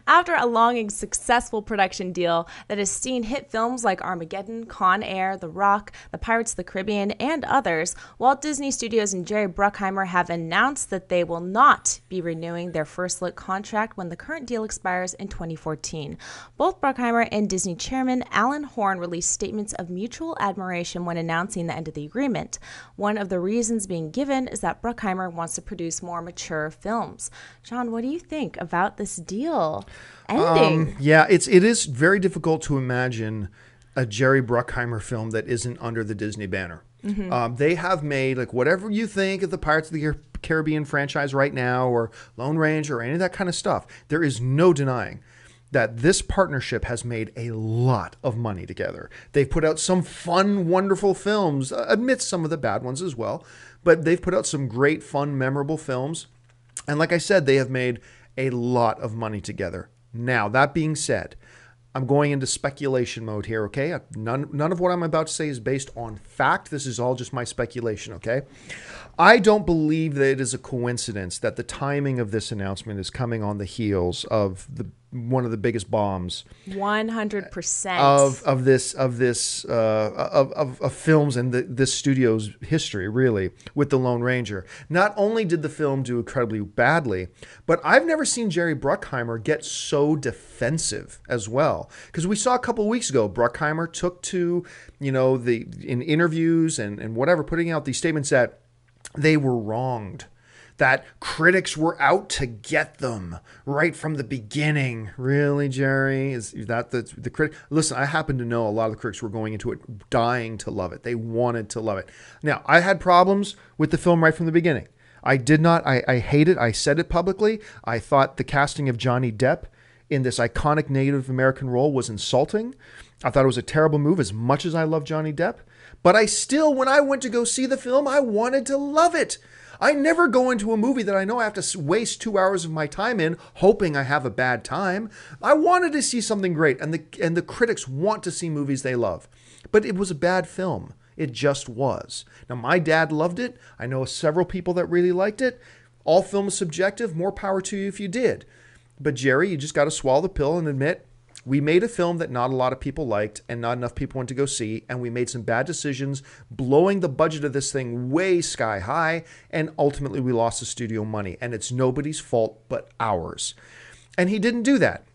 After a long and successful production deal that has seen hit films like Armageddon, Con Air, The Rock, The Pirates of the Caribbean, and others, Walt Disney Studios and Jerry Bruckheimer have announced that they will not be renewing their first look contract when the current deal expires in 2014. Both Bruckheimer and Disney chairman Alan Horn released statements of mutual admiration when announcing the end of the agreement. One of the reasons being given is that Bruckheimer wants to produce more mature films. John, what do you think about this deal ending? Yeah, it is very difficult to imagine a Jerry Bruckheimer film that isn't under the Disney banner. They have made, like, whatever you think of the Pirates of the Caribbean franchise right now, or Lone Ranger, or any of that kind of stuff, there is no denying that this partnership has made a lot of money together. They've put out some fun, wonderful films, amidst some of the bad ones as well, but they've put out some great, fun, memorable films. And like I said, they have made a lot of money together. Now, that being said, I'm going into speculation mode here, okay? None of what I'm about to say is based on fact. This is all just my speculation, okay? I don't believe that it is a coincidence that the timing of this announcement is coming on the heels of one of the biggest bombs 100% of films in this studio's history, really, with The Lone Ranger. Not only did the film do incredibly badly, but I've never seen Jerry Bruckheimer get so defensive as well. Because we saw a couple of weeks ago, Bruckheimer took to, in interviews and whatever, putting out these statements that they were wronged, that critics were out to get them right from the beginning. Really, Jerry? Is that the critic? Listen, I happen to know a lot of the critics were going into it dying to love it. They wanted to love it. Now, I had problems with the film right from the beginning. I did not. I hate it. I said it publicly. I thought the casting of Johnny Depp in this iconic Native American role was insulting. I thought it was a terrible move, as much as I love Johnny Depp. But I still, when I went to go see the film, I wanted to love it. I never go into a movie that I know I have to waste 2 hours of my time in, hoping I have a bad time. I wanted to see something great, and the critics want to see movies they love. But it was a bad film. It just was. Now, my dad loved it. I know several people that really liked it. All film is subjective. More power to you if you did. But Jerry, you just got to swallow the pill and admit, we made a film that not a lot of people liked and not enough people went to go see, and we made some bad decisions, blowing the budget of this thing way sky high, and ultimately we lost the studio money, and it's nobody's fault but ours. And he didn't do that.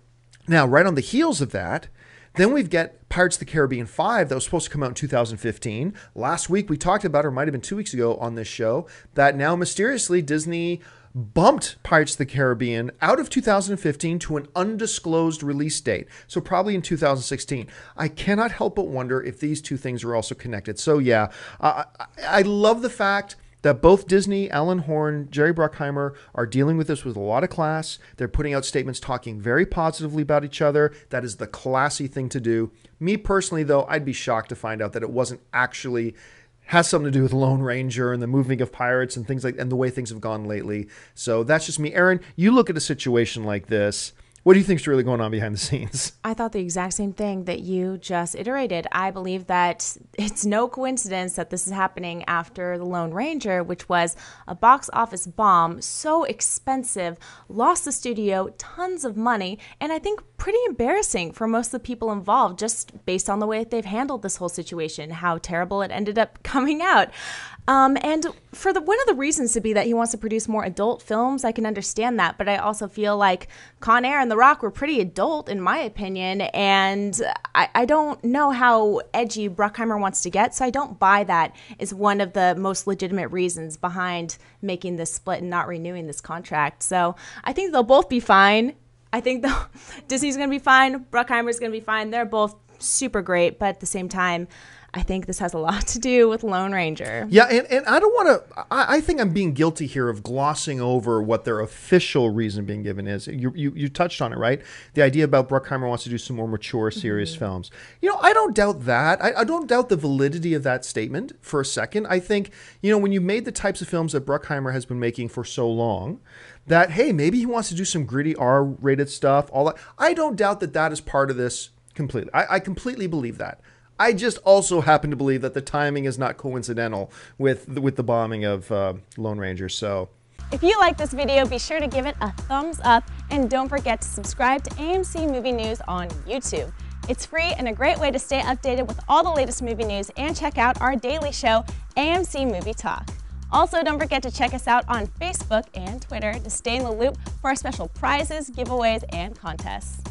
Now, right on the heels of that, then we've got Pirates of the Caribbean 5 that was supposed to come out in 2015. Last week we talked about, or it might have been 2 weeks ago on this show, that now mysteriously Disney bumped Pirates of the Caribbean out of 2015 to an undisclosed release date. So probably in 2016. I cannot help but wonder if these two things are also connected. So yeah, I love the fact that both Disney, Alan Horn, Jerry Bruckheimer are dealing with this with a lot of class. They're putting out statements talking very positively about each other. That is the classy thing to do. Me personally, though, I'd be shocked to find out that it wasn't actually has something to do with Lone Ranger and the moving of pirates and things like, and the way things have gone lately. So that's just me. Aaron, you look at a situation like this. What do you think is really going on behind the scenes? I thought the exact same thing that you just iterated. I believe that it's no coincidence that this is happening after The Lone Ranger, which was a box office bomb, so expensive, lost the studio tons of money, and I think pretty embarrassing for most of the people involved, just based on the way that they've handled this whole situation, how terrible it ended up coming out. And for one of the reasons to be that he wants to produce more adult films, I can understand that. But I also feel like Con Air and The Rock were pretty adult, in my opinion. And I don't know how edgy Bruckheimer wants to get. So I don't buy that is one of the most legitimate reasons behind making this split and not renewing this contract. So I think they'll both be fine. I think Disney's going to be fine. Bruckheimer's going to be fine. They're both super great. But at the same time, I think this has a lot to do with Lone Ranger. Yeah, and I don't want to, I think I'm being guilty here of glossing over what their official reason being given is. You touched on it, right? The idea about Bruckheimer wants to do some more mature, serious films. I don't doubt that. I don't doubt the validity of that statement for a second. I think, when you made the types of films that Bruckheimer has been making for so long, that, hey, maybe he wants to do some gritty R-rated stuff, all that. I don't doubt that that is part of this completely. I completely believe that. I just also happen to believe that the timing is not coincidental with the bombing of Lone Ranger. So, if you like this video, be sure to give it a thumbs up and don't forget to subscribe to AMC Movie News on YouTube. It's free and a great way to stay updated with all the latest movie news and check out our daily show, AMC Movie Talk. Also, don't forget to check us out on Facebook and Twitter to stay in the loop for our special prizes, giveaways, and contests.